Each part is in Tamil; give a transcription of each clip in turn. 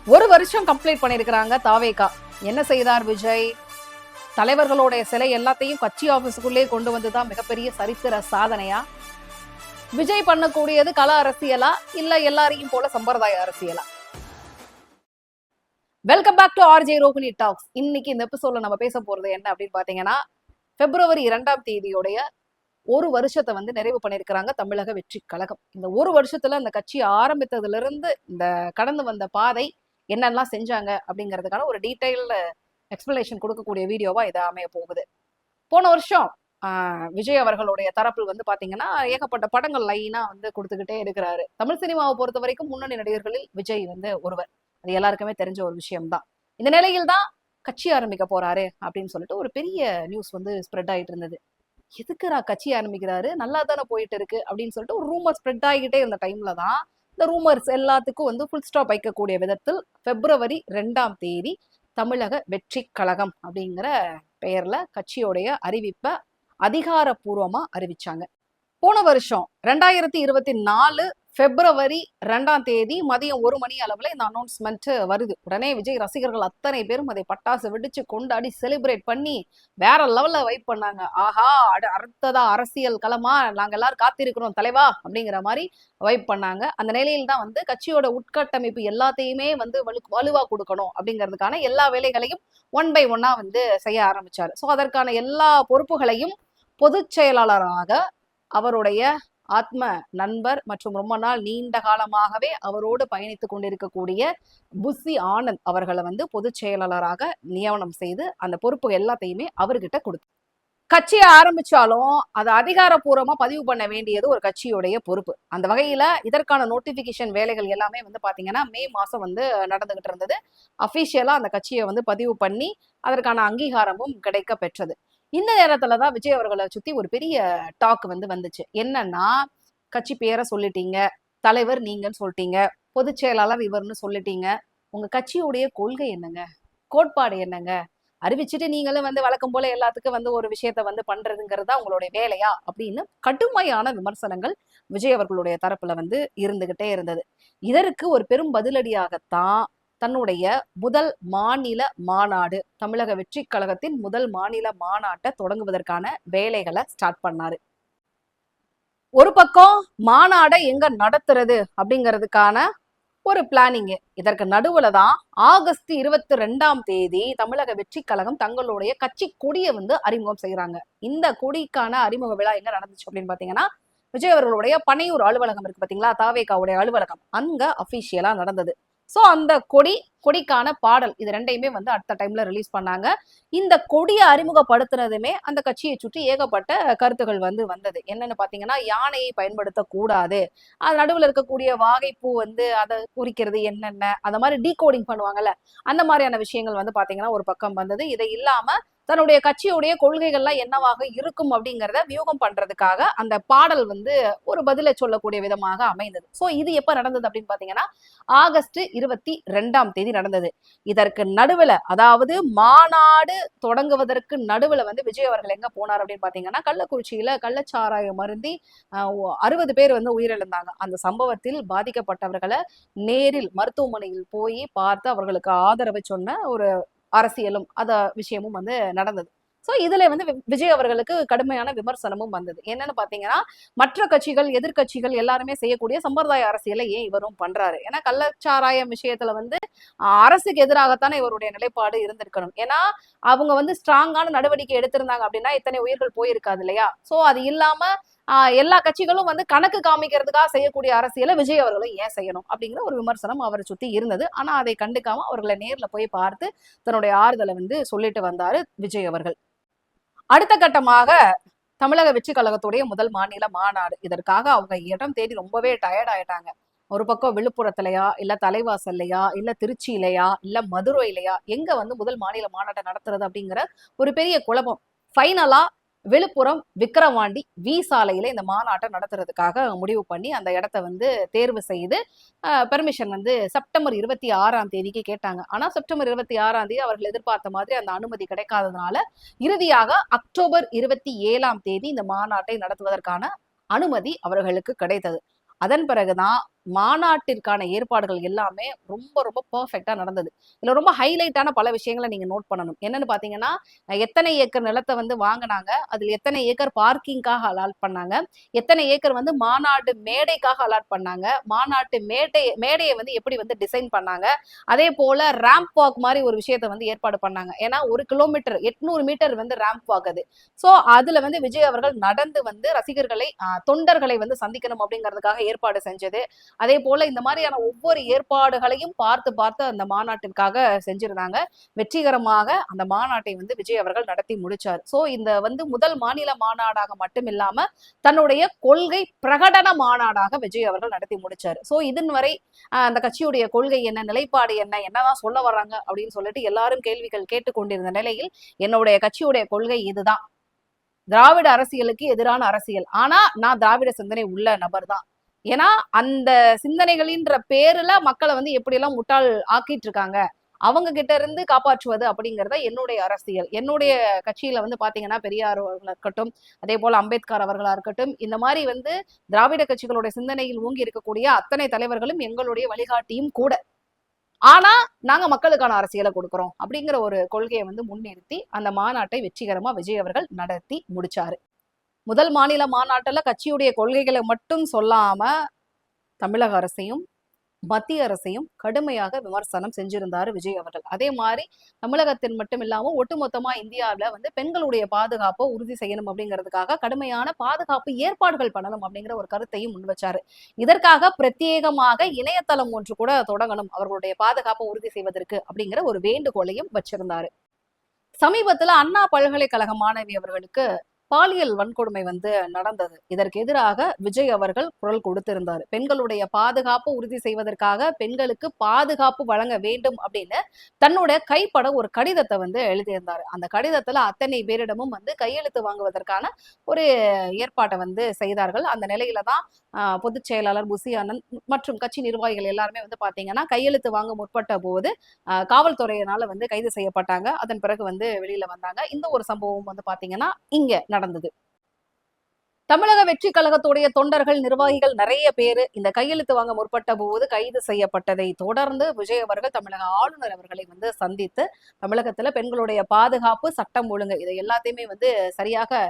ஒரு வருஷம் கம்ப்ளீட் பண்ணிருக்கிறாங்க தாவேகா. என்ன செய்தார் விஜய்? தலைவர்களுடைய சிலை எல்லாத்தையும் கட்சி ஆபீஸுக்குள்ளே கொண்டு வந்துதான் மிகப்பெரிய சரித்திர சாதனையா? விஜய் பண்ணக்கூடியது கள அரசியலா இல்ல எல்லாரையும் போல சம்பிரதாய அரசியலா? Welcome back to RJ Rohini talks. இன்னைக்கு இந்த எபிசோட்ல நம்ம பேச போறது என்ன அப்படின்னு பாத்தீங்கன்னா, பிப்ரவரி 2ஆம் தேதியோடைய ஒரு வருஷத்தை நிறைவு பண்ணிருக்கிறாங்க தமிழக வெற்றி கழகம். இந்த ஒரு வருஷத்துல அந்த கட்சி ஆரம்பித்ததுல இருந்து இந்த கடந்து வந்த பாதை என்னெல்லாம் செஞ்சாங்க அப்படிங்கிறதுக்கான ஒரு டீட்டெயில் எக்ஸ்பிளனேஷன் கொடுக்கக்கூடிய வீடியோவா இதை அமைய போகுது. போன வருஷம் விஜய் அவர்களுடைய தரப்பில் பாத்தீங்கன்னா ஏகப்பட்ட படங்கள் லைனா கொடுத்துக்கிட்டே இருக்கிறாரு. தமிழ் சினிமாவை பொறுத்த வரைக்கும் முன்னணி நடிகர்களில் விஜய் ஒருவர். அது எல்லாருக்குமே தெரிஞ்ச ஒரு விஷயம்தான். இந்த நிலையில் தான் கட்சி ஆரம்பிக்க போறாரு அப்படின்னு சொல்லிட்டு ஒரு பெரிய நியூஸ் ஸ்ப்ரெட் ஆயிட்டு இருந்தது. எதுக்கு கட்சி ஆரம்பிக்கிறாரு, நல்லா தானே போயிட்டு இருக்கு அப்படின்னு சொல்லிட்டு ஒரு ரூமர் ஸ்ப்ரெட் ஆகிட்டே இருந்த டைம்ல தான் இந்த ரூமர்ஸ் எல்லாத்துக்கும் ஃபுல் ஸ்டாப் வைக்கக்கூடிய விதத்தில் பிப்ரவரி 2ஆம் தேதி தமிழக வெற்றி கழகம் அப்படிங்கிற பெயர்ல கட்சியோடைய அறிவிப்பை அதிகாரப்பூர்வமா அறிவிச்சாங்க. போன வருஷம் 2024 பிப்ரவரி 2ஆம் தேதி மதியம் 1 மணி அளவுல இந்த அனௌன்ஸ்மெண்ட் வருது. உடனே விஜய் ரசிகர்கள் அத்தனை பேரும் அதை பட்டாசு வெடிச்சு கொண்டாடி செலிப்ரேட் பண்ணி வேற லெவல்ல வைப் பண்ணாங்க. ஆஹா, அடுத்ததா அரசியல் களமா, நாங்க எல்லாரும் காத்திருக்கிறோம் தலைவா அப்படிங்கிற மாதிரி வைப் பண்ணாங்க. அந்த நிலையில் தான் கட்சியோட உட்கட்டமைப்பு எல்லாத்தையுமே வலுவா கொடுக்கணும் அப்படிங்கிறதுக்கான எல்லா வேலைகளையும் ஒன் பை ஒன்னா செய்ய ஆரம்பிச்சாரு. ஸோ அதற்கான எல்லா பொறுப்புகளையும் பொதுச் செயலாளராக அவருடைய ஆத்ம நண்பர் மற்றும் ரொம்ப நாள் நீண்ட காலமாகவே அவரோடு பயணித்துக் கொண்டிருக்கக்கூடிய புஷி ஆனந்த் அவர்களை பொதுச் செயலாளராக நியமனம் செய்து அந்த பொறுப்பு எல்லாத்தையுமே அவர்கிட்ட கொடுத்து, கட்சியை ஆரம்பிச்சாலும் அதை அதிகாரப்பூர்வமா பதிவு பண்ண வேண்டியது ஒரு கட்சியுடைய பொறுப்பு. அந்த வகையில இதற்கான நோட்டிபிகேஷன் வேலைகள் எல்லாமே பாத்தீங்கன்னா மே மாசம் நடந்துகிட்டு இருந்தது. அபிஷியலா அந்த கட்சியை பதிவு பண்ணி அதற்கான அங்கீகாரமும் கிடைக்க பெற்றது. இந்த நேரத்துலதான் விஜய் அவர்களை சுத்தி ஒரு பெரிய டாக் வந்துச்சு. என்னன்னா, கட்சி பேரை சொல்லிட்டீங்க, தலைவர் நீங்கன்னு சொல்லிட்டீங்க, பொதுச் செயலாளர் இவர்னு சொல்லிட்டீங்க, உங்க கட்சியுடைய கொள்கை என்னங்க, கோட்பாடு என்னங்க, அறிவிச்சுட்டு நீங்களும் வழக்கம் போல எல்லாத்துக்கும் ஒரு விஷயத்த பண்றதுங்கிறதா உங்களுடைய வேலையா அப்படின்னு கடுமையான விமர்சனங்கள் விஜய் அவர்களுடைய தரப்புல இருந்துகிட்டே இருந்தது. இதற்கு ஒரு பெரும் பதிலடியாகத்தான் தன்னுடைய முதல் மாநில மாநாடு, தமிழக வெற்றி கழகத்தின் முதல் மாநில மாநாட்டை தொடங்குவதற்கான வேலைகளை ஸ்டார்ட் பண்ணாரு. ஒரு பக்கம் மாநாடை எங்க நடத்துறது அப்படிங்கிறதுக்கான ஒரு பிளானிங். இதற்கு நடுவுல தான் ஆகஸ்ட் 22ஆம் தேதி தமிழக வெற்றி கழகம் தங்களுடைய கட்சி கொடியை அறிமுகம் செய்யறாங்க. இந்த கொடிக்கான அறிமுக விழா எங்க நடந்துச்சு அப்படின்னு பாத்தீங்கன்னா, விஜய் அவர்களுடைய பனையூர் அலுவலகம் இருக்கு பாத்தீங்களா, தாவேகாவுடைய அலுவலகம், அங்க அபிஷியலா நடந்தது. ஸோ அந்த கொடிக்கான பாடல் இது ரெண்டையுமே அடுத்த டைம்ல ரிலீஸ் பண்ணாங்க. இந்த கொடியை அறிமுகப்படுத்துனதுமே அந்த கட்சியை சுற்றி ஏகப்பட்ட கருத்துகள் வந்தது. என்னன்னு பாத்தீங்கன்னா, யானையை பயன்படுத்தக்கூடாது, அது நடுவில் இருக்கக்கூடிய வாகைப்பூ அதை குறிக்கிறது என்னென்ன, அந்த மாதிரி டீகோடிங் பண்ணுவாங்கல்ல, அந்த மாதிரியான விஷயங்கள் பாத்தீங்கன்னா ஒரு பக்கம் வந்தது. இதை இல்லாம தன்னுடைய கட்சியுடைய கொள்கைகள்லாம் என்னவாக இருக்கும் அப்படிங்கிறத வியூகம் பண்றதுக்காக அந்த பாடல் ஒரு பதிலை சொல்லக்கூடிய விதமாக அமைந்தது. சோ இது எப்ப நடந்தது அப்படின்னு பாத்தீங்கன்னா, ஆகஸ்ட் 22ஆம் தேதி நடந்தது. இதற்கு நடுவுல, அதாவது மாநாடு தொடங்குவதற்கு நடுவுல விஜய் அவர்கள் எங்க போனார் அப்படின்னு பாத்தீங்கன்னா, கள்ளக்குறிச்சியில கள்ளச்சாராயம் அருந்தி 60 பேர் உயிரிழந்தாங்க. அந்த சம்பவத்தில் பாதிக்கப்பட்டவர்களை நேரில் மருத்துவமனையில் போய் பார்த்து அவர்களுக்கு ஆதரவு சொன்ன ஒரு அரசியலும் அத விஷயமும் நடந்தது. சோ இதுல விஜய் அவர்களுக்கு கடுமையான விமர்சனமும் வந்தது. என்னன்னு பாத்தீங்கன்னா, மற்ற கட்சிகள், எதிர்கட்சிகள் எல்லாருமே செய்யக்கூடிய சம்பிரதாய அரசியலை ஏன் இவரும் பண்றாரு? ஏன்னா கள்ளச்சாராயம் விஷயத்துல அரசுக்கு எதிராகத்தானே இவருடைய நிலைப்பாடு இருந்திருக்கணும். ஏன்னா அவங்க ஸ்ட்ராங்கான நடவடிக்கை எடுத்திருந்தாங்க அப்படின்னா இத்தனை உயிர்கள் போயிருக்காது இல்லையா? சோ அது இல்லாம எல்லா கட்சிகளும் கணக்கு காமிக்கிறதுக்காக செய்யக்கூடிய அரசியலை விஜய் அவர்களும் ஏன் செய்யணும் அப்படிங்கிற ஒரு விமர்சனம் அவரை சுத்தி இருந்தது. ஆனா அதை கண்டுக்காம அவர்களை நேர்ல போய் பார்த்து தன்னுடைய ஆறுதலை சொல்லிட்டு வந்தாரு விஜய் அவர்கள். அடுத்த கட்டமாக தமிழக வெற்றி கழகத்துடைய முதல் மாநில மாநாடு. இதற்காக அவங்க இடம் தேடி ரொம்பவே டயர்ட் ஆயிட்டாங்க. ஒரு பக்கம் விழுப்புரத்துலயா, இல்ல தலைவாசல்லையா, இல்ல திருச்சியிலையா, இல்ல மதுரையிலையா, எங்க முதல் மாநில மாநாட்டை நடத்துறது அப்படிங்கிற ஒரு பெரிய குழப்பம். ஃபைனலா விழுப்புரம் விக்கிரவாண்டி வி சாலையில இந்த மாநாட்டை நடத்துறதுக்காக முடிவு பண்ணி அந்த இடத்த தேர்வு செய்து பெர்மிஷன் செப்டம்பர் 26ஆம் தேதிக்கு கேட்டாங்க. ஆனா செப்டம்பர் 26ஆம் தேதி அவர்கள் எதிர்பார்த்த மாதிரி அந்த அனுமதி கிடைக்காததுனால இறுதியாக அக்டோபர் 27ஆம் தேதி இந்த மாநாட்டை நடத்துவதற்கான அனுமதி அவர்களுக்கு கிடைத்தது. அதன் பிறகுதான் மாநாட்டிற்கான ஏற்பாடுகள் எல்லாமே ரொம்ப ரொம்ப பர்ஃபெக்டா நடந்தது. இதுல ரொம்ப ஹைலைட்டான பல விஷயங்களை நீங்க நோட் பண்ணணும். என்னன்னு பாத்தீங்கன்னா, எத்தனை ஏக்கர் நிலத்தை வந்து வாங்கினாங்க, அதுல எத்தனை ஏக்கர் பார்க்கிங்காக அலாட் பண்ணாங்க, எத்தனை ஏக்கர் வந்து மாநாடு மேடைக்காக அலாட் பண்ணாங்க, மாநாட்டு மேடையை வந்து எப்படி வந்து டிசைன் பண்ணாங்க, அதே போல ரேம்ப் வாக் மாதிரி ஒரு விஷயத்த வந்து ஏற்பாடு பண்ணாங்க. ஏன்னா 1 கிலோமீட்டர் 800 மீட்டர் வந்து ரேம்ப் வாக் அது. சோ அதுல வந்து விஜய் அவர்கள் நடந்து வந்து ரசிகர்களை தொண்டர்களை வந்து சந்திக்கணும் அப்படிங்கிறதுக்காக ஏற்பாடு செஞ்சது. அதே போல இந்த மாதிரியான ஒவ்வொரு ஏற்பாடுகளையும் பார்த்து பார்த்து அந்த மாநாட்டிற்காக செஞ்சிருந்தாங்க. வெற்றிகரமாக அந்த மாநாட்டை வந்து விஜய் அவர்கள் நடத்தி முடிச்சார். சோ இந்த வந்து முதல் மாநில மாநாடாக மட்டும் இல்லாம தன்னுடைய கொள்கை பிரகடன மாநாடாக விஜய் அவர்கள் நடத்தி முடிச்சார். சோ இதன் வரை அந்த கட்சியுடைய கொள்கை என்ன, நிலைப்பாடு என்ன, என்னதான் சொல்ல வர்றாங்க அப்படின்னு சொல்லிட்டு எல்லாரும் கேள்விகள் கேட்டுக்கொண்டிருந்த நிலையில் என்னுடைய கட்சியுடைய கொள்கை இதுதான், திராவிட அரசியலுக்கு எதிரான அரசியல். ஆனா நான் திராவிட சிந்தனை உள்ள நபர் தான். ஏன்னா அந்த சிந்தனைகளின்ற பேருல மக்களை வந்து எப்படி எல்லாம் முட்டாள் ஆக்கிட்டு இருக்காங்க, அவங்க கிட்ட இருந்து காப்பாற்றுவது அப்படிங்கறத என்னுடைய அரசியல். என்னுடைய கட்சியில வந்து பாத்தீங்கன்னா பெரியார் அவர்களா இருக்கட்டும், அதே போல அம்பேத்கர் அவர்களா இருக்கட்டும், இந்த மாதிரி வந்து திராவிட கட்சிகளுடைய சிந்தனையில் ஊங்கி இருக்கக்கூடிய அத்தனை தலைவர்களும் எங்களுடைய வழிகாட்டியும் கூட. ஆனா நாங்க மக்களுக்கான அரசியலை கொடுக்கிறோம் அப்படிங்கிற ஒரு கொள்கையை வந்து முன்னிறுத்தி அந்த மாநாட்டை வெற்றிகரமா விஜய் அவர்கள் நடத்தி முடிச்சாரு. முதல் மாநில மாநாட்டுல கட்சியுடைய கொள்கைகளை மட்டும் சொல்லாம தமிழக அரசையும் மத்திய அரசையும் கடுமையாக விமர்சனம் செஞ்சிருந்தாரு விஜய் அவர்கள். அதே மாதிரி தமிழகத்தின் மட்டும் இல்லாம ஒட்டுமொத்தமா இந்தியாவில வந்து பெண்களுடைய பாதுகாப்பை உறுதி செய்யணும் அப்படிங்கிறதுக்காக கடுமையான பாதுகாப்பு ஏற்பாடுகள் பண்ணணும் அப்படிங்கிற ஒரு கருத்தையும் முன் வச்சாரு. இதற்காக பிரத்யேகமாக இணையதளம் ஒன்று கூட தொடங்கணும் அவர்களுடைய பாதுகாப்பை உறுதி செய்வதற்கு அப்படிங்கிற ஒரு வேண்டுகோளையும் வச்சிருந்தாரு. சமீபத்துல அண்ணா பல்கலைக்கழக மாணவி அவர்களுக்கு பாலியல் வன்கொடுமை வந்து நடந்தது. இதற்கு எதிராக விஜய் அவர்கள் குரல் கொடுத்திருந்தார். பெண்களுடைய பாதுகாப்பு உறுதி செய்வதற்காக பெண்களுக்கு பாதுகாப்பு வழங்க வேண்டும் அப்படின்னு தன்னோட கைப்பட ஒரு கடிதத்தை வந்து எழுதியிருந்தாரு. அந்த கடிதத்துல அத்தனை பேரிடமும் வந்து கையெழுத்து வாங்குவதற்கான ஒரு ஏற்பாட்டை வந்து செய்தார்கள். அந்த நிலையில தான் பொதுச் செயலாளர் புசி ஆனந்த் மற்றும் கட்சி நிர்வாகிகள் எல்லாருமே வந்து பாத்தீங்கன்னா கையெழுத்து வாங்க முற்பட்ட போது காவல்துறையினால வந்து கைது செய்யப்பட்டாங்க. அதன் பிறகு வந்து வெளியில வந்தாங்க. இந்த ஒரு சம்பவம் வந்து பாத்தீங்கன்னா இங்க நடந்தது. தமிழக வெற்றி கழகத்துடைய தொண்டர்கள் நிர்வாகிகள் நிறைய பேரு இந்த கையெழுத்து வாங்க முற்பட்ட போது கைது செய்யப்பட்டதை தொடர்ந்து விஜய் அவர்கள் தமிழக ஆளுநர் அவர்களை வந்து சந்தித்து தமிழகத்துல பெண்களுடைய பாதுகாப்பு, சட்டம் ஒழுங்கு இதை எல்லாத்தையுமே வந்து சரியாக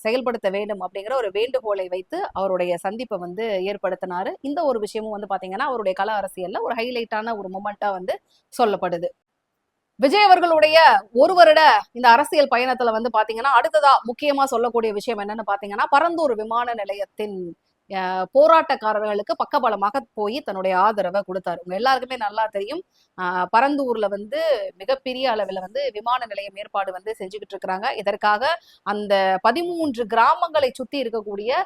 செயல்படுத்த வேண்டும் அப்படிங்கிற ஒரு வேண்டுகோளை வைத்து அவருடைய சந்திப்பை வந்து ஏற்படுத்தினாரு. இந்த ஒரு விஷயமும் வந்து பாத்தீங்கன்னா அவருடைய கள அரசியல்ல ஒரு ஹைலைட்டான ஒரு மொமெண்டா வந்து சொல்லப்படுது. விஜய் அவர்களுடைய ஒரு வருட இந்த அரசியல் பயணத்துல வந்து பாத்தீங்கன்னா அடுத்ததா முக்கியமா சொல்லக்கூடிய விஷயம் என்னன்னு பாத்தீங்கன்னா பரந்தூர் விமான நிலையத்தின் போராட்டக்காரர்களுக்கு பக்கபலமாக போய் தன்னுடைய ஆதரவை கொடுத்தாரு. உங்க எல்லாருக்குமே நல்லா தெரியும், பரந்தூர்ல வந்து மிகப்பெரிய அளவில் வந்து விமான நிலையம் ஏற்பாடு வந்து செஞ்சுக்கிட்டு இருக்கிறாங்க. இதற்காக அந்த 13 கிராமங்களை சுத்தி இருக்கக்கூடிய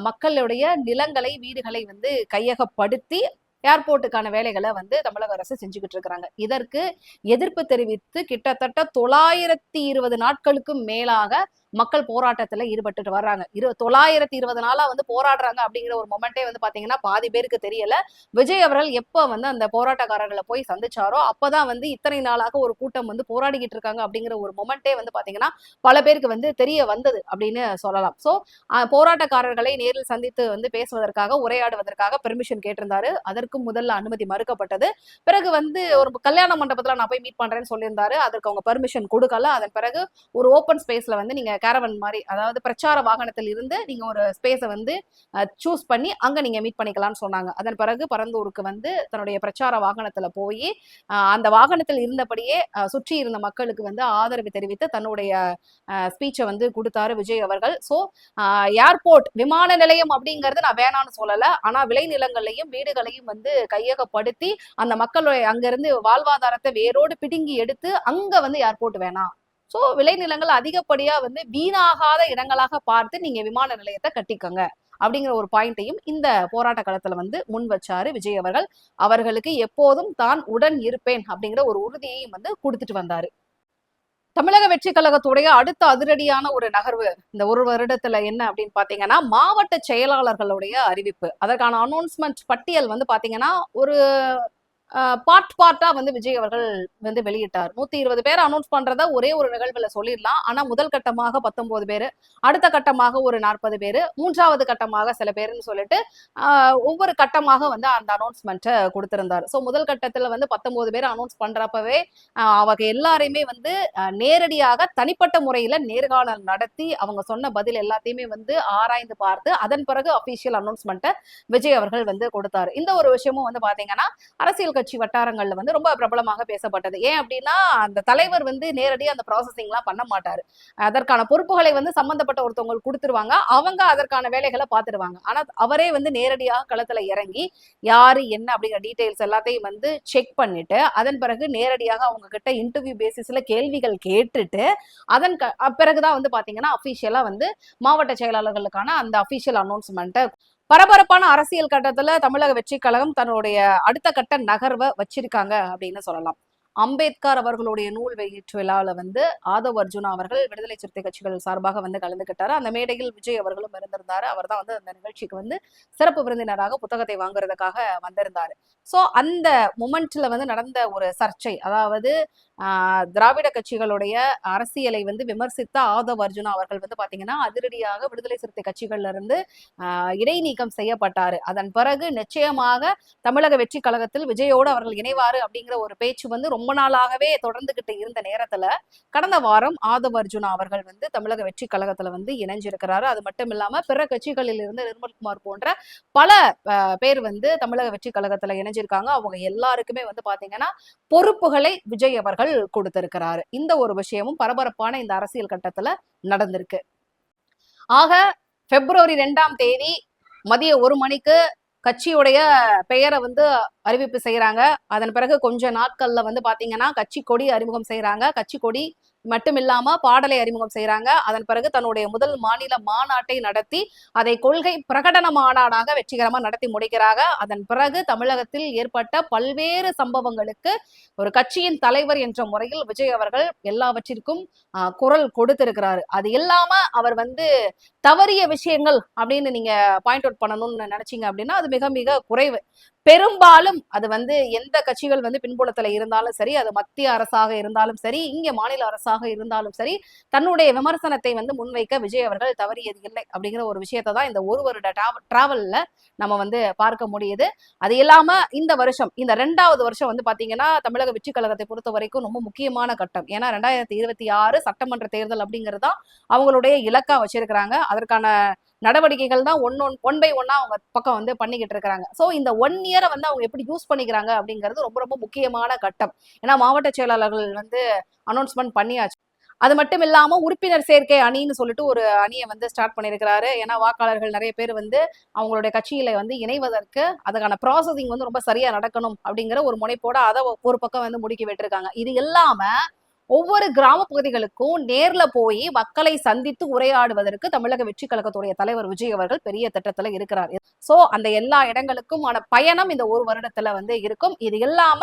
மக்களுடைய நிலங்களை, வீடுகளை வந்து கையகப்படுத்தி ஏர்போர்ட்டுக்கான வேலைகளை வந்து தமிழக அரசு செஞ்சுக்கிட்டு இருக்கிறாங்க. இதற்கு எதிர்ப்பு தெரிவித்து கிட்டத்தட்ட 920 நாட்களுக்கும் மேலாக மக்கள் போராட்டத்துல ஈடுபட்டு வர்றாங்க. 920 நாளா வந்து போராடுறாங்க அப்படிங்கிற ஒரு மொமெண்டே வந்து பாத்தீங்கன்னா பாதி பேருக்கு தெரியல. விஜய் அவர்கள் எப்ப வந்து அந்த போராட்டக்காரர்களை போய் சந்திச்சாரோ அப்பதான் வந்து இத்தனை நாளாக ஒரு கூட்டம் வந்து போராடிக்கிட்டு இருக்காங்க அப்படிங்கிற ஒரு மொமெண்டே வந்து பாத்தீங்கன்னா பல பேருக்கு வந்து தெரிய வந்தது அப்படின்னு சொல்லலாம். சோ போராட்டக்காரர்களை நேரில் சந்தித்து வந்து பேசுவதற்காக, உரையாடுவதற்காக பெர்மிஷன் கேட்டிருந்தாரு. அதற்கும் முதல்ல அனுமதி மறுக்கப்பட்டது. பிறகு வந்து ஒரு கல்யாண மண்டபத்துல நான் போய் மீட் பண்றேன்னு சொல்லியிருந்தாரு. அதற்கு அவங்க பெர்மிஷன் கொடுக்கல. அதன் பிறகு ஒரு ஓப்பன் ஸ்பேஸ்ல வந்து நீங்க கேரவன் மாதிரி, அதாவது பிரச்சார வாகனத்தில் இருந்து நீங்க ஒரு ஸ்பேஸை வந்து சூஸ் பண்ணி அங்க நீங்க மீட் பண்ணிக்கலாம்னு சொன்னாங்க. அதன் பிறகு பரந்தூருக்கு வந்து தன்னுடைய பிரச்சார வாகனத்துல போய் அந்த வாகனத்தில் இருந்தபடியே சுற்றி இருந்த மக்களுக்கு வந்து ஆதரவு தெரிவித்து தன்னுடைய ஸ்பீச்சை வந்து கொடுத்தாரு விஜய் அவர்கள். சோ ஏர்போர்ட் விமான நிலையம் அப்படிங்கறது நான் வேணான்னு சொல்லல, ஆனா விளைநிலங்களையும் வீடுகளையும் வந்து கையகப்படுத்தி அந்த மக்களுடைய அங்கிருந்து வாழ்வாதாரத்தை வேரோடு பிடுங்கி எடுத்து அங்க வந்து ஏர்போர்ட் வேணாம், சோ விளைநிலங்கள் அதிகப்படியா வந்து வீணாகாத இடங்களாக பார்த்து நீங்க விமான நிலையத்தை கட்டிக்கங்க அப்படிங்கிற ஒரு பாயிண்டையும் இந்த போராட்ட களத்துல வந்து முன் வச்சாரு விஜய் அவர்கள். அவர்களுக்கு எப்போதும் தான் உடன் இருப்பேன் அப்படிங்கிற ஒரு உறுதியையும் வந்து கொடுத்துட்டு வந்தாரு. தமிழக வெற்றி கழகத்துடைய அடுத்த அதிரடியான ஒரு நகர்வு இந்த ஒரு வருடத்துல என்ன அப்படின்னு பாத்தீங்கன்னா மாவட்ட செயலாளர்களுடைய அறிவிப்பு. அதற்கான அனௌன்ஸ்மெண்ட் பட்டியல் வந்து பாத்தீங்கன்னா ஒரு பார்ட்டா வந்து விஜய் அவர்கள் வந்து வெளியிட்டார். 120 பேர் அனௌன்ஸ் பண்றத ஒரே ஒரு நிகழ்வுல சொல்லிடலாம். ஆனா முதல் கட்டமாக 19 பேரு, அடுத்த கட்டமாக ஒரு 40 பேரு, மூன்றாவது கட்டமாக சில பேருன்னு சொல்லிட்டு ஒவ்வொரு கட்டமாக வந்து அந்த அனௌன்ஸ்மெண்ட்டை கொடுத்திருந்தார். ஸோ முதல் கட்டத்துல வந்து 19 பேர் அனௌன்ஸ் பண்றப்பவே அவங்க எல்லாரையுமே வந்து நேரடியாக தனிப்பட்ட முறையில நேர்காணல் நடத்தி அவங்க சொன்ன பதில் எல்லாத்தையுமே வந்து ஆராய்ந்து பார்த்து அதன் பிறகு அபிஷியல் அனௌன்ஸ்மெண்ட்டை விஜய் அவர்கள் வந்து கொடுத்தாரு. இந்த ஒரு விஷயமும் வந்து பாத்தீங்கன்னா அரசியல் கட்சி வட்டாரங்கள்ல வந்து ரொம்ப பிரபலமாக பேசப்பட்டது. ஏன் அப்படின்னா அந்த தலைவர் வந்து நேரடியாக அந்த ப்ராசஸிங் எல்லாம் பண்ண மாட்டாரு. அதற்கான பொறுப்புகளை வந்து சம்பந்தப்பட்ட ஒருத்தவங்களுக்கு கொடுத்துருவாங்க. அவங்க அதற்கான வேலைகளை பார்த்துருவாங்க. ஆனா அவரே வந்து நேரடியாக களத்துல இறங்கி யாரு என்ன அப்படிங்கிற டீடைல்ஸ் எல்லாத்தையும் வந்து செக் பண்ணிட்டு அதன் பிறகு நேரடியாக அவங்க கிட்ட இன்டர்வியூ பேசிஸ்ல கேள்விகள் கேட்டுட்டு அதன் பிறகுதான் வந்து பாத்தீங்கன்னா அபிஷியலா வந்து மாவட்ட செயலாளர்களுக்கான அந்த அபிஷியல் அனௌன்ஸ்மெண்ட்டை பரபரப்பான அரசியல் கட்டத்துல தமிழக வெற்றி கழகம் தன்னுடைய அடுத்த கட்ட நகர்வை வச்சிருக்காங்க அப்படின்னு சொல்லலாம். அம்பேத்கர் அவர்களுடைய நூல் வெளியீட்டு விழாவில் வந்து ஆதவ் அர்ஜுனா அவர்கள் விடுதலை சிறுத்தை கட்சிகள் சார்பாக வந்து கலந்துகிட்டாரு. அந்த மேடையில் விஜய் அவர்களும் இருந்திருந்தாரு. அவர் தான் வந்து அந்த நிகழ்ச்சிக்கு வந்து சிறப்பு விருந்தினராக புத்தகத்தை வாங்குறதுக்காக வந்திருந்தாரு. ஸோ அந்த மொமெண்ட்ல வந்து நடந்த ஒரு சர்ச்சை, அதாவது திராவிட கட்சிகளுடைய அரசியலை வந்து விமர்சித்த ஆதவ் அர்ஜுனா அவர்கள் வந்து பாத்தீங்கன்னா அதிரடியாக விடுதலை சிறுத்தை கட்சிகள்ல இருந்து இடைநீக்கம் செய்யப்பட்டாரு. அதன் பிறகு நிச்சயமாக தமிழக வெற்றி கழகத்தில் விஜயோடு அவர்கள் இணைவாரு அப்படிங்கிற ஒரு பேச்சு வந்து ரொம்ப நாளாகவே தொடர்ந்துகிட்டு இருந்த நேரத்துல கடந்த வாரம் ஆதவ் அர்ஜுனா அவர்கள் வந்து தமிழக வெற்றி கழகத்துல வந்து இணைஞ்சிருக்கிறாரு. அது மட்டும் இல்லாம பிற கட்சிகளில் இருந்து நிர்மல்குமார் போன்ற பல பேர் வந்து தமிழக வெற்றி கழகத்துல இணைஞ்சிருக்காங்க. அவங்க எல்லாருக்குமே வந்து பாத்தீங்கன்னா பொறுப்புகளை விஜய் அவர்கள் கொடுத்திருக்கிறாரு. இந்த ஒரு விஷயமும் பரபரப்பான இந்த அரசியல் கட்டத்துல நடந்திருக்கு. ஆக பிப்ரவரி 2ஆம் தேதி மதிய 1 மணிக்கு கட்சியுடைய பெயரை வந்து அறிவிப்பு செய்யறாங்க. அதன் பிறகு கொஞ்ச நாட்கள்ல வந்து பாத்தீங்கன்னா கட்சி கொடி அறிமுகம் செய்யறாங்க. கட்சி கொடி மட்டும் இல்லாம பாடலை அறிமுகம் செய்யறாங்க. அதன் பிறகு தன்னுடைய முதல் மாநில மாநாட்டை நடத்தி அதை கொள்கை பிரகடன மாநாடாக வெற்றிகரமா நடத்தி முடிக்கிறாங்க. அதன் பிறகு தமிழகத்தில் ஏற்பட்ட பல்வேறு சம்பவங்களுக்கு ஒரு கட்சியின் தலைவர் என்ற முறையில் விஜய் அவர்கள் எல்லாவற்றிற்கும் குரல் கொடுத்திருக்கிறாரு. அது இல்லாம அவர் வந்து தவறிய விஷயங்கள் அப்படின்னு நீங்க பாயிண்ட் அவுட் பண்ணணும்னு நினைச்சீங்க அப்படின்னா அது மிக மிக குறைவு. பெரும்பாலும் அது வந்து எந்த கட்சிகள் வந்து பின்புலத்துல இருந்தாலும் சரி, அது மத்திய அரசாக இருந்தாலும் சரி, இங்க மாநில அரசாக இருந்தாலும் சரி, தன்னுடைய விமர்சனத்தை வந்து முன்வைக்க விஜய் அவர்கள் தவறியது இல்லை அப்படிங்கிற ஒரு விஷயத்தை தான் இந்த ஒரு வருட டிராவல்ல நம்ம வந்து பார்க்க முடியுது. அது இல்லாம இந்த வருஷம், இந்த 2வது வருஷம் வந்து பாத்தீங்கன்னா தமிழக வெற்றி கழகத்தை பொறுத்த வரைக்கும் ரொம்ப முக்கியமான கட்டம். ஏன்னா 2026 சட்டமன்ற தேர்தல் அப்படிங்கிறது தான் அவங்களுடைய இலக்கா வச்சிருக்கிறாங்க. அதற்கான நடவடிக்கைகள் தான் ஒன் பை ஒன்னா அவங்க பக்கம் வந்து பண்ணிக்கிட்டு இருக்காங்க. சோ இந்த 1 இயரை வந்து அவங்க எப்படி யூஸ் பண்ணிக்கிறாங்க அப்படிங்கிறது ரொம்ப ரொம்ப முக்கியமான கட்டம். ஏன்னா மாவட்ட செயலாளர்கள் வந்து அனௌன்ஸ்மெண்ட் பண்ணியாச்சு. அது மட்டும் இல்லாம உறுப்பினர் சேர்க்கை அணின்னு சொல்லிட்டு ஒரு அணியை வந்து ஸ்டார்ட் பண்ணியிருக்கிறாரு. ஏன்னா வாக்காளர்கள் நிறைய பேர் வந்து அவங்களுடைய கட்சியில வந்து இணைவதற்கு அதுக்கான ப்ராசஸிங் வந்து ரொம்ப சரியா நடக்கணும் அப்படிங்கிற ஒரு முனைப்போட அதை ஒரு பக்கம் வந்து முடுக்கி விட்டுருக்காங்க. இது இல்லாம ஒவ்வொரு கிராம பகுதிகளுக்கும் நேர்ல போய் மக்களை சந்தித்து உரையாடுவதற்கு தமிழக வெற்றி கழகத்துடைய தலைவர் விஜய் அவர்கள் பெரிய திட்டத்துல இருக்கிறார். சோ அந்த எல்லா இடங்களுக்குமான பயணம் இந்த ஒரு வருடத்துல வந்து இருக்கும். இது இல்லாம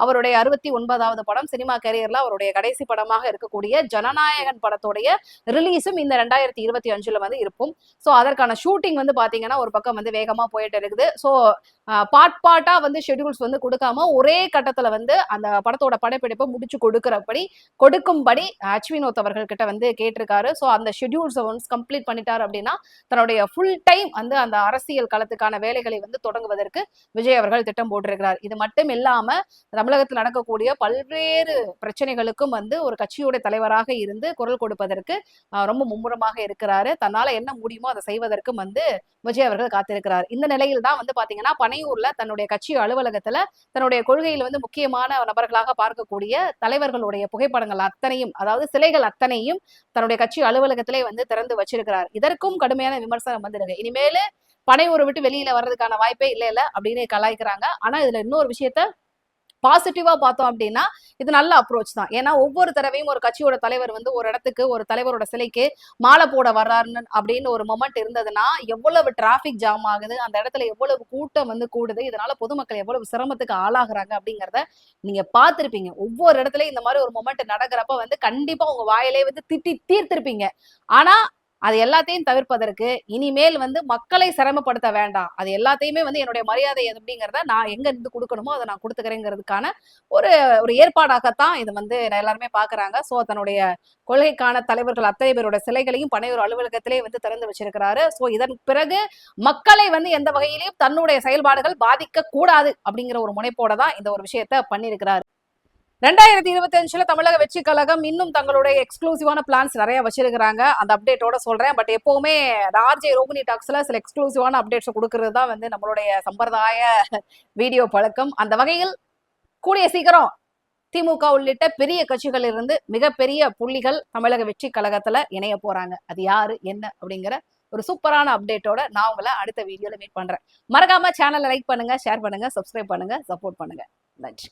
அவருடைய 69வது படம் சினிமா கேரியர்ல அவருடைய கடைசி படமாக இருக்கக்கூடிய ஜனநாயகன் படத்துடைய ரிலீஸும் இந்த 2025ல வந்து இருக்கும். சோ அதற்கான ஷூட்டிங் வந்து பாத்தீங்கன்னா ஒரு பக்கம் வந்து வேகமா போயிட்டு இருக்குது. சோ பார்ட்டா வந்து ஷெட்யூல்ஸ் வந்து கொடுக்காம ஒரே கட்டத்துல வந்து அந்த படத்தோட படப்பிடிப்பை முடிச்சு கொடுக்கும்படி அச்வினோத் அவர்கள் கிட்ட வந்து கேட்டிருக்காரு. ஸோ அந்த ஷெட்யூல்ஸை ஒன்ஸ் கம்ப்ளீட் பண்ணிட்டாரு அப்படின்னா தன்னுடைய ஃபுல் டைம் வந்து அந்த அரசியல் களத்துக்கான வேலைகளை வந்து தொடங்குவதற்கு விஜய் அவர்கள் திட்டம் போட்டிருக்கிறார். இது மட்டும் இல்லாம தமிழகத்தில் நடக்கக்கூடிய பல்வேறு பிரச்சனைகளுக்கும் வந்து ஒரு கட்சியுடைய தலைவராக இருந்து குரல் கொடுப்பதற்கு ரொம்ப மும்முரமாக இருக்கிறாரு. தன்னால என்ன முடியுமோ அதை செய்வதற்கும் வந்து விஜய் அவர்கள் காத்திருக்கிறார். இந்த நிலையில் தான் வந்து பாத்தீங்கன்னா பனையூர்ல தன்னுடைய கட்சி அலுவலகத்துல தன்னுடைய கொள்கையில் வந்து முக்கியமான நபர்களாக பார்க்கக்கூடிய தலைவர்களுடைய புகைப்படங்கள் அத்தனையும், அதாவது சிலைகள் அத்தனையும் தன்னுடைய கட்சி அலுவலகத்திலே வந்து திறந்து வச்சிருக்கிறார். இதற்கும் கடுமையான விமர்சனம் வந்திருக்கு. இனிமேலு பனையூரை விட்டு வெளியில வர்றதுக்கான வாய்ப்பே இல்ல அப்படின்னு கலாய்க்கிறாங்க. ஆனா இதுல இன்னொரு விஷயத்த பாசிட்டிவா பார்த்தோம் அப்படின்னா இது நல்ல அப்ரோச் தான். ஏன்னா ஒவ்வொரு தடவையும் ஒரு கட்சியோட தலைவர் வந்து ஒரு இடத்துக்கு ஒரு தலைவரோட சிலைக்கு மாலை போட வர்றாருன்னு அப்படின்னு ஒரு மொமெண்ட் இருந்ததுன்னா எவ்வளவு டிராபிக் ஜாம் ஆகுது, அந்த இடத்துல எவ்வளவு கூட்டம் வந்து கூடுது, இதனால பொதுமக்கள் எவ்வளவு சிரமத்துக்கு ஆளாகிறாங்க அப்படிங்கிறத நீங்க பார்த்திருப்பீங்க. ஒவ்வொரு இடத்துலயும் இந்த மாதிரி ஒரு மொமெண்ட் நடக்கிறப்ப வந்து கண்டிப்பா உங்க வாயிலே வந்து திட்டி தீர்த்திருப்பீங்க. ஆனா அது எல்லாத்தையும் தவிர்ப்பதற்கு இனிமேல் வந்து மக்களை சிரமப்படுத்த வேண்டாம், அது எல்லாத்தையுமே வந்து என்னுடைய மரியாதை அப்படிங்கிறத நான் எங்க இருந்து கொடுக்கணுமோ அதை நான் கொடுத்துக்கிறேங்கிறதுக்கான ஒரு ஒரு ஏற்பாடாகத்தான் இது வந்து எல்லாருமே பாக்குறாங்க. சோ தன்னுடைய கொள்கைக்கான தலைவர்கள் அத்தனை பேரோட சிலைகளையும் பனையூர் அலுவலகத்திலே வந்து திறந்து வச்சிருக்கிறாரு. சோ இதன் பிறகு மக்களை வந்து எந்த வகையிலையும் தன்னுடைய செயல்பாடுகள் பாதிக்க கூடாது அப்படிங்கிற ஒரு முனைப்போட தான் இந்த ஒரு விஷயத்த பண்ணியிருக்கிறாரு. 2025 தமிழக வெற்றி கழகம் இன்னும் தங்களுடைய எக்ஸ்க்ளூசிவான பிளான்ஸ் நிறைய வச்சிருக்காங்க. அந்த அப்டேட்டோட சொல்றேன். பட் எப்பவுமே ஆர்ஜே ரோகிணி டாக்ஸ்ல சில எக்ஸ்க்ளூசிவான அப்டேட்ஸ் கொடுக்கறது தான் வந்து நம்மளுடைய சம்பிரதாய வீடியோ பழக்கம். அந்த வகையில் கூடிய சீக்கிரம் திமுக உள்ளிட்ட பெரிய கட்சிகள் இருந்து மிகப்பெரிய புள்ளிகள் தமிழக வெற்றி கழகத்துல இணைய போறாங்க. அது யாரு என்ன அப்படிங்கிற ஒரு சூப்பரான அப்டேட்டோட நான் உங்களை அடுத்த வீடியோல மீட் பண்றேன். மறக்காம சேனலை லைக் பண்ணுங்க, ஷேர் பண்ணுங்க, சப்ஸ்கிரைப் பண்ணுங்க, சப்போர்ட் பண்ணுங்க. நன்றி.